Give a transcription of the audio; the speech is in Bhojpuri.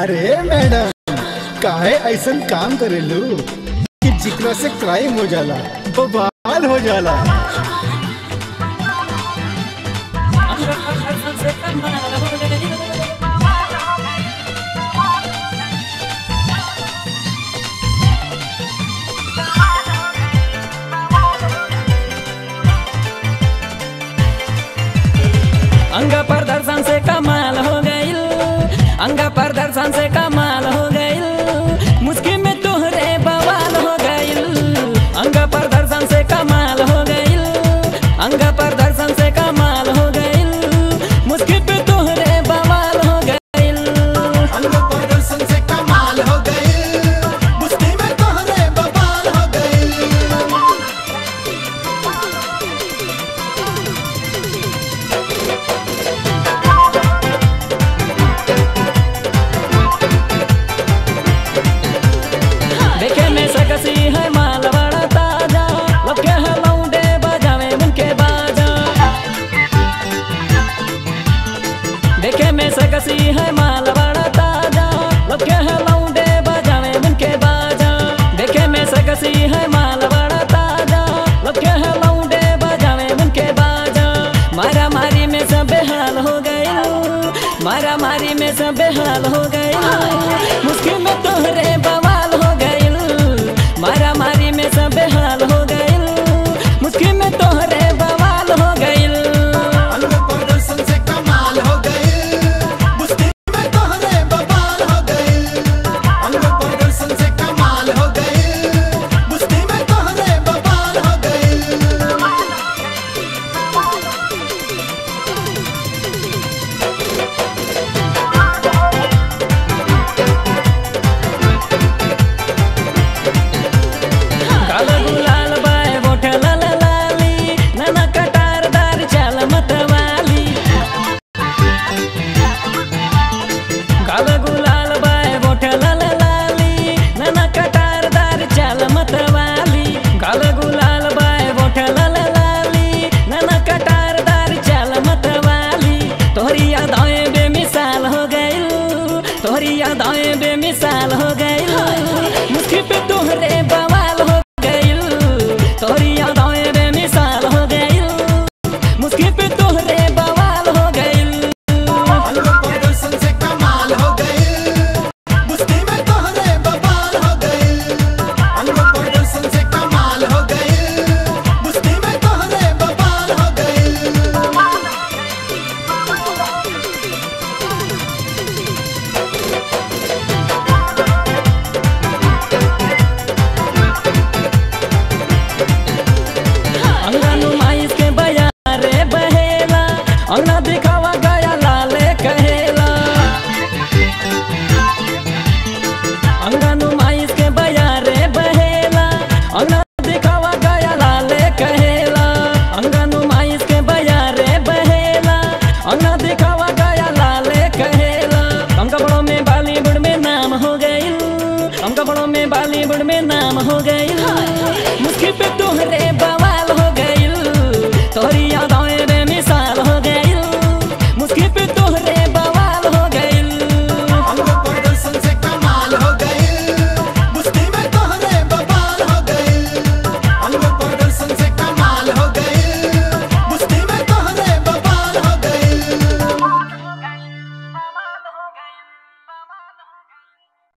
अरे मैडम, काहे ऐसन काम करेलू कि जिकरा से क्राइम हो जाला, बवाल हो जाला। अंग प्रदर्शन से कमाल हो गइल, अंग प्रदर्शन से कमाल हो गइल, मुश्किल में तोहरे बवाल हो गइल। अंग प्रदर्शन से कमाल हो गइल, अंग प्रदर्शन से कमाल हो गइल, मुश्किल पे तोहरे बवाल हो गइल। अंग प्रदर्शन से कमाल हो गइल, मुश्किल में तोहरे बवाल हो गइल। देखे में सकसी है माल बड़ा ताजा, लब के है लौंडे बजावे उनके बाजा। देखे में सकसी है माल बड़ा ताजा, लब के है लौंडे बजावे उनके बाजा। देखे में सकसी है माल बड़ा ताजा, लब के है लौंडे बजावे उनके बाजा। मारा मारी में सब बेहाल हो गए, मारा मारी में सब बेहाल हो गए, मुश्किल में तोहरे बवाल हो गए। मारा